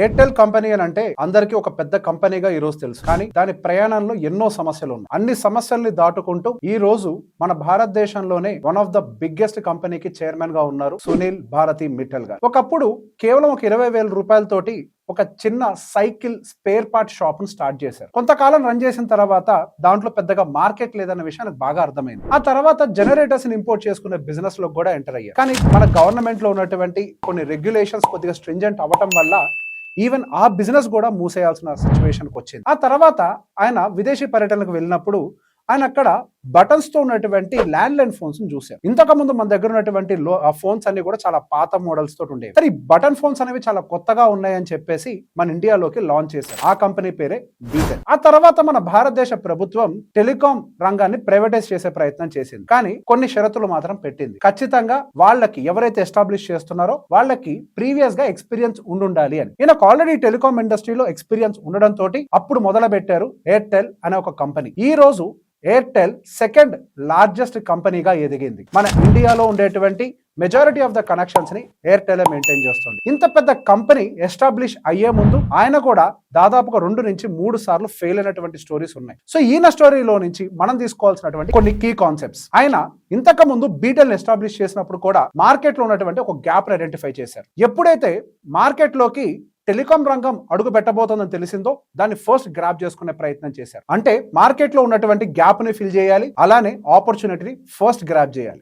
Airtel company అని అంటే అందరికీ ఒక పెద్ద కంపెనీగా ఈ రోజు తెలుసు. కానీ దాని ప్రయాణంలో ఎన్నో సమస్యలు ఉన్నాయి. అన్ని సమస్యల్ని దాటుకుంటూ ఈ రోజు మన భారతదేశంలోనే వన్ ఆఫ్ ద బిగ్గెస్ట్ కంపెనీకి చైర్మన్ గా ఉన్నారు సునీల్ భారతి మిట్టల్ గారు. ఒకప్పుడు కేవలం ఒక 20,000 రూపాయలతోటి ఒక చిన్న సైకిల్ స్పేర్ పార్ట్ షాప్ ను స్టార్ట్ చేశారు. కొంతకాలం రన్ చేసిన తర్వాత దాంట్లో పెద్దగా మార్కెట్ లేదన్న విషయానికి బాగా అర్థమైంది. ఆ తర్వాత జనరేటర్స్ ని ఇంపోర్ట్ చేసుకునే బిజినెస్ లో కూడా ఎంటర్ అయ్యారు. కానీ మన గవర్నమెంట్ లో ఉన్నటువంటి కొన్ని రెగ్యులేషన్స్ కొద్దిగా స్ట్రింజెంట్ అవ్వటం వల్ల ఈవెన్ ఆ బిజినెస్ కూడా మూసేయాల్సిన సిచ్యువేషన్కి వచ్చింది. ఆ తర్వాత ఆయన విదేశీ పర్యటనకు వెళ్ళినప్పుడు ఆయన అక్కడ బటన్స్ తో ఉన్నటువంటి ల్యాండ్ లైన్ ఫోన్స్ చూశారు. ఇంతకు ముందు మన దగ్గర ఉన్నటువంటి ఫోన్స్ అన్ని కూడా చాలా పాత మోడల్స్ తోటి ఉండేవి. కానీ బటన్ ఫోన్స్ అనేవి చాలా కొత్తగా ఉన్నాయని చెప్పేసి మన ఇండియాలోకి లాంచ్ చేశారు. ఆ కంపెనీ పేరే బీటెల్. ఆ తర్వాత మన భారతదేశ ప్రభుత్వం టెలికాం రంగాన్ని ప్రైవేటైజ్ చేసే ప్రయత్నం చేసింది. కానీ కొన్ని షరతులు మాత్రం పెట్టింది. ఖచ్చితంగా వాళ్ళకి ఎవరైతే ఎస్టాబ్లిష్ చేస్తున్నారో వాళ్ళకి ప్రీవియస్ గా ఎక్స్పీరియన్స్ ఉండాలి అని. ఈయనకు ఆల్రెడీ టెలికాం ఇండస్ట్రీలో ఎక్స్పీరియన్స్ ఉండడం తోటి అప్పుడు మొదలు పెట్టారు ఎయిర్టెల్ అనే ఒక కంపెనీ. ఈ రోజు ఎయిర్టెల్ సెకండ్ లార్జెస్ట్ కంపెనీగా ఎదిగింది. మన ఇండియాలో ఉండేటువంటి మెజారిటీ ఆఫ్ ద కనెక్షన్స్ ని ఎయిర్టెల్ మెయింటైన్ చేస్తుంది. ఇంత పెద్ద కంపెనీ ఎస్టాబ్లిష్ అయ్యే ముందు ఆయన కూడా దాదాపుగా 2 నుంచి 3 సార్లు ఫెయిల్ అయినటువంటి స్టోరీస్ ఉన్నాయి. సో ఈయన స్టోరీలో నుంచి మనం తీసుకోవాల్సినటువంటి కొన్ని కీ కాన్సెప్ట్స్. ఆయన ఇంతకు ముందు బీటెల్ ఎస్టాబ్లిష్ చేసినప్పుడు కూడా మార్కెట్ లో ఉన్నటువంటి ఒక గ్యాప్ ఐడెంటిఫై చేశారు. ఎప్పుడైతే మార్కెట్ లోకి టెలికాం రంగం అడుగు పెట్టబోతుందని తెలిసిందో దాన్ని ఫస్ట్ గ్రాప్ చేసుకునే ప్రయత్నం చేశారు. అంటే మార్కెట్ లో ఉన్నటువంటి గ్యాప్ ని ఫిల్ చేయాలి, అలానే ఆపర్చునిటీని ఫస్ట్ గ్రాప్ చేయాలి.